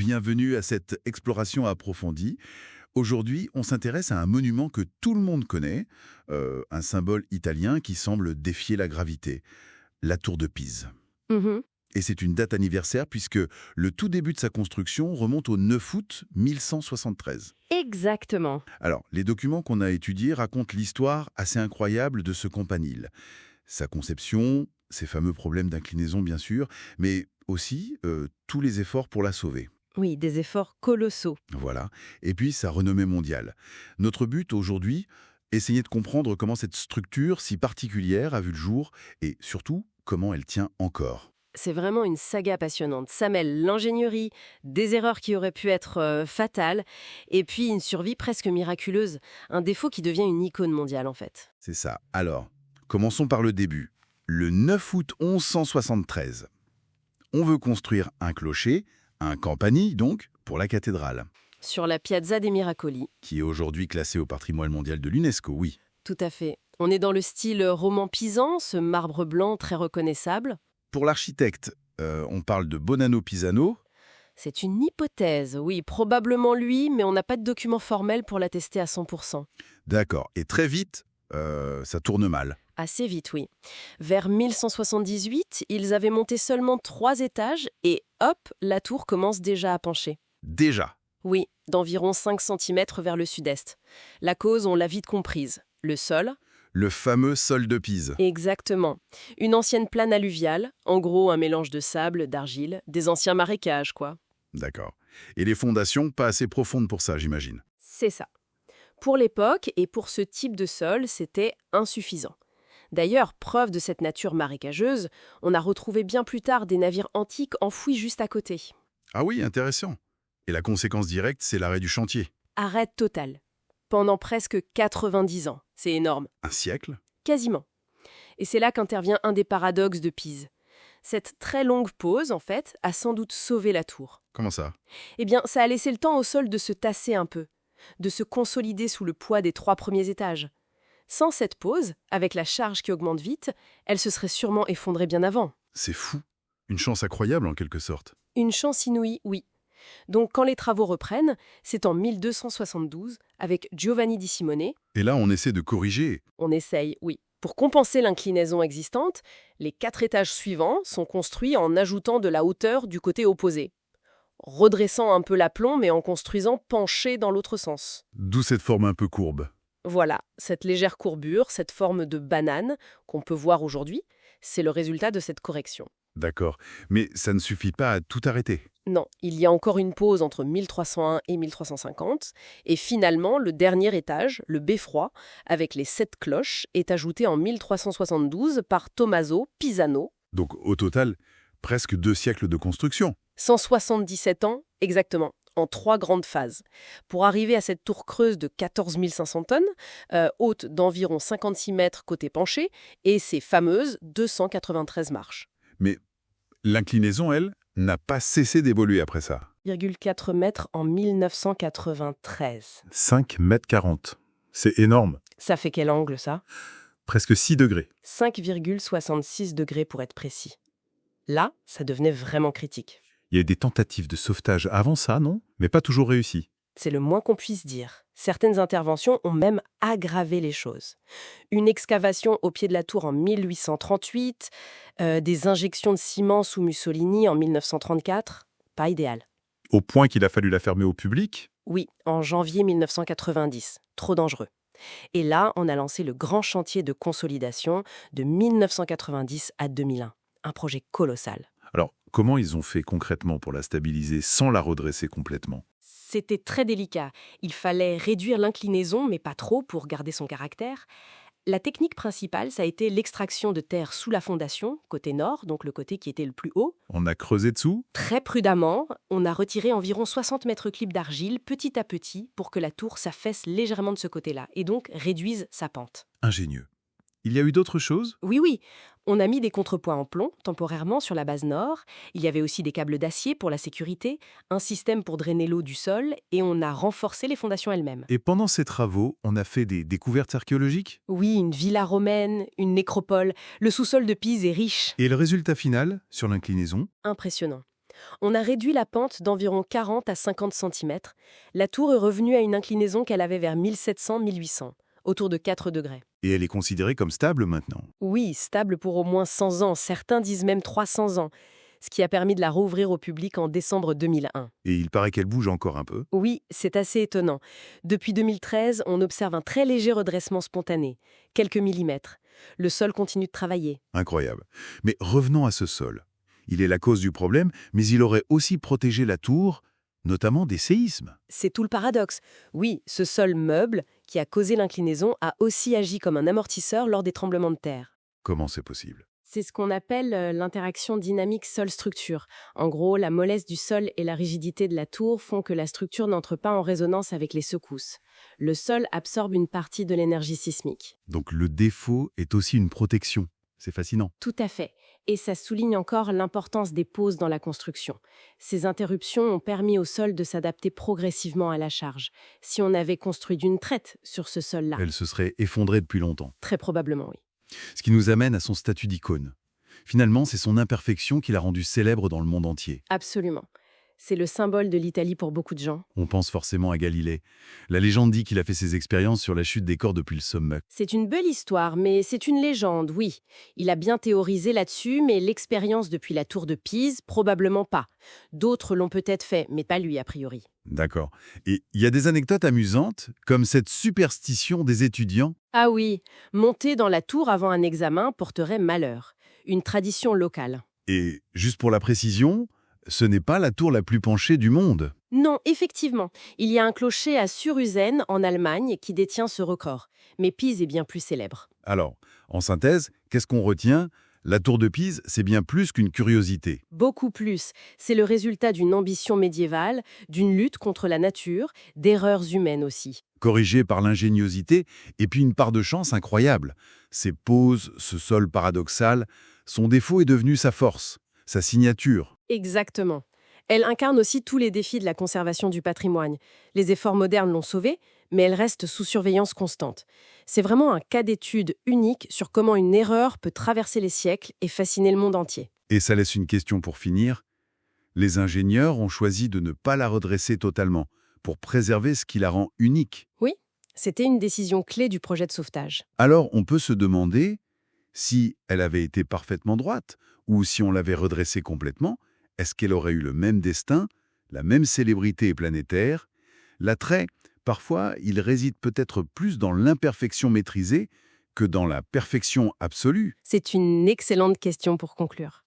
bienvenue à cette exploration approfondie. Aujourd'hui, on s'intéresse à un monument que tout le monde connaît, un symbole italien qui semble défier la gravité, la tour de Pise. Mhm. Et c'est une date anniversaire puisque le tout début de sa construction remonte au 9 août 1173. Exactement. Alors, les documents qu'on a étudiés racontent l'histoire assez incroyable de ce campanile. Sa conception, ses fameux problèmes d'inclinaison bien sûr, mais aussi tous les efforts pour la sauver. Oui, des efforts colossaux. Voilà. Et puis sa renommée mondiale. Notre but aujourd'hui, essayer de comprendre comment cette structure si particulière a vu le jour et surtout comment elle tient encore. C'est vraiment une saga passionnante. Ça mêle l'ingénierie, des erreurs qui auraient pu être fatales, et puis une survie presque miraculeuse. Un défaut qui devient une icône mondiale, en fait. C'est ça. Alors, commençons par le début. Le 9 août 1173. On veut construire un clocher, un campanile donc, pour la cathédrale, Sur la Piazza dei Miracoli. qui est aujourd'hui classée au patrimoine mondial de l'UNESCO, oui. Tout à fait. On est dans le style roman pisan, ce marbre blanc très reconnaissable. Pour l'architecte, on parle de Bonanno Pisano. C'est une hypothèse, oui, probablement lui, mais on n'a pas de document formel pour l'attester à 100%. D'accord. Et très vite, ça tourne mal. Assez vite, oui. Vers 1178, ils avaient monté seulement 3 étages et hop, la tour commence déjà à pencher. Déjà. Oui, d'environ 5 cm vers le sud-est. La cause, on l'a vite comprise. Le sol. Le fameux sol de Pise. Exactement. Une ancienne plaine alluviale, en gros un mélange de sable, d'argile, des anciens marécages, quoi. D'accord. Et les fondations, pas assez profondes pour ça, j'imagine. C'est ça. Pour l'époque et pour ce type de sol, c'était insuffisant. D'ailleurs, preuve de cette nature marécageuse, on a retrouvé bien plus tard des navires antiques enfouis juste à côté. Ah oui, intéressant. Et la conséquence directe, c'est l'arrêt du chantier. Arrêt total. Pendant presque 90 ans. C'est énorme. Un siècle? Quasiment. Et c'est là qu'intervient un des paradoxes de Pise. Cette très longue pause, en fait, a sans doute sauvé la tour. Comment ça? Eh bien, ça a laissé le temps au sol de se tasser un peu, de se consolider sous le poids des 3 premiers étages. Sans cette pause, avec la charge qui augmente vite, elle se serait sûrement effondrée bien avant. C'est fou. Une chance incroyable en quelque sorte. Une chance inouïe, oui. Donc quand les travaux reprennent, c'est en 1272, avec Giovanni di Simone. Et là, on essaie de corriger. On essaye, oui. Pour compenser l'inclinaison existante, les 4 étages suivants sont construits en ajoutant de la hauteur du côté opposé, redressant un peu l'aplomb mais en construisant penché dans l'autre sens. D'où cette forme un peu courbe. Voilà, cette légère courbure, cette forme de banane qu'on peut voir aujourd'hui, c'est le résultat de cette correction. D'accord. Mais ça ne suffit pas à tout arrêter. Non, il y a encore une pause entre 1301 et 1350, et finalement, le dernier étage, le beffroi, avec les 7 cloches, est ajouté en 1372 par Tommaso Pisano. Donc au total, presque 2 siècles de construction. 177 ans, exactement, en 3 grandes phases, pour arriver à cette tour creuse de 14 500 tonnes, haute d'environ 56 mètres côté penché, et ses fameuses 293 marches. Mais l'inclinaison, elle, n'a pas cessé d'évoluer après ça. 1,4 mètres en 1993. 5 mètres 40. C'est énorme. Ça fait quel angle, ça? Presque 6 degrés. 5,66 degrés pour être précis. Là, ça devenait vraiment critique. Il y a eu des tentatives de sauvetage avant ça, non? Mais pas toujours réussies. C'est le moins qu'on puisse dire. Certaines interventions ont même aggravé les choses. Une excavation au pied de la tour en 1838, des injections de ciment sous Mussolini en 1934, pas idéal. Au point qu'il a fallu la fermer au public? Oui, en janvier 1990, trop dangereux. Et là, on a lancé le grand chantier de consolidation de 1990 à 2001. Un projet colossal. Alors, comment ils ont fait concrètement pour la stabiliser sans la redresser complètement? C'était très délicat. Il fallait réduire l'inclinaison, mais pas trop pour garder son caractère. La technique principale, ça a été l'extraction de terre sous la fondation, côté nord, donc le côté qui était le plus haut. On a creusé dessous? Très prudemment, on a retiré environ 60 mètres cubes d'argile petit à petit pour que la tour s'affaisse légèrement de ce côté-là et donc réduise sa pente. Ingénieux. Il y a eu d'autres choses? Oui, on a mis des contrepoids en plomb, temporairement, sur la base nord. Il y avait aussi des câbles d'acier pour la sécurité, un système pour drainer l'eau du sol, et on a renforcé les fondations elles-mêmes. Et pendant ces travaux, on a fait des découvertes archéologiques? Oui, une villa romaine, une nécropole. Le sous-sol de Pise est riche. Et le résultat final, sur l'inclinaison? Impressionnant. On a réduit la pente d'environ 40 à 50 cm. La tour est revenue à une inclinaison qu'elle avait vers 1700-1800, autour de 4 degrés. Et elle est considérée comme stable maintenant. Oui, stable pour au moins 100 ans, certains disent même 300 ans, ce qui a permis de la rouvrir au public en décembre 2001. Et il paraît qu'elle bouge encore un peu. Oui, c'est assez étonnant. Depuis 2013, on observe un très léger redressement spontané, quelques millimètres. Le sol continue de travailler. Incroyable. Mais revenons à ce sol. Il est la cause du problème, mais il aurait aussi protégé la tour, notamment des séismes. C'est tout le paradoxe. Oui, ce sol meuble, qui a causé l'inclinaison, a aussi agi comme un amortisseur lors des tremblements de terre. Comment c'est possible? C'est ce qu'on appelle l'interaction dynamique sol-structure. En gros, la mollesse du sol et la rigidité de la tour font que la structure n'entre pas en résonance avec les secousses. Le sol absorbe une partie de l'énergie sismique. Donc le défaut est aussi une protection. C'est fascinant. Tout à fait. Et ça souligne encore l'importance des pauses dans la construction. Ces interruptions ont permis au sol de s'adapter progressivement à la charge. Si on avait construit d'une traite sur ce sol-là, Elle se serait effondrée depuis longtemps. très probablement oui. Ce qui nous amène à son statut d'icône. Finalement, c'est son imperfection qui l'a rendu célèbre dans le monde entier. Absolument. C'est le symbole de l'Italie pour beaucoup de gens. On pense forcément à Galilée. La légende dit qu'il a fait ses expériences sur la chute des corps depuis le sommet. C'est une belle histoire, mais c'est une légende, oui. Il a bien théorisé là-dessus, mais l'expérience depuis la tour de Pise, probablement pas. D'autres l'ont peut-être fait, mais pas lui a priori. D'accord. Et il y a des anecdotes amusantes, comme cette superstition des étudiants. Ah oui, monter dans la tour avant un examen porterait malheur. Une tradition locale. Et juste pour la précision, ce n'est pas la tour la plus penchée du monde. Non, effectivement, il y a un clocher à Surusen, en Allemagne, qui détient ce record. Mais Pise est bien plus célèbre. Alors, en synthèse, qu'est-ce qu'on retient? La tour de Pise, c'est bien plus qu'une curiosité. Beaucoup plus. C'est le résultat d'une ambition médiévale, d'une lutte contre la nature, d'erreurs humaines aussi. Corrigée par l'ingéniosité et puis une part de chance incroyable. Ses poses, ce sol paradoxal, son défaut est devenu sa force, sa signature. Exactement. Elle incarne aussi tous les défis de la conservation du patrimoine. Les efforts modernes l'ont sauvée, mais elle reste sous surveillance constante. C'est vraiment un cas d'étude unique sur comment une erreur peut traverser les siècles et fasciner le monde entier. Et ça laisse une question pour finir. Les ingénieurs ont choisi de ne pas la redresser totalement, pour préserver ce qui la rend unique. Oui, c'était une décision clé du projet de sauvetage. Alors on peut se demander si elle avait été parfaitement droite, ou si on l'avait redressée complètement, est-ce qu'elle aurait eu le même destin, la même célébrité planétaire? L'attrait, parfois, il réside peut-être plus dans l'imperfection maîtrisée que dans la perfection absolue. C'est une excellente question pour conclure.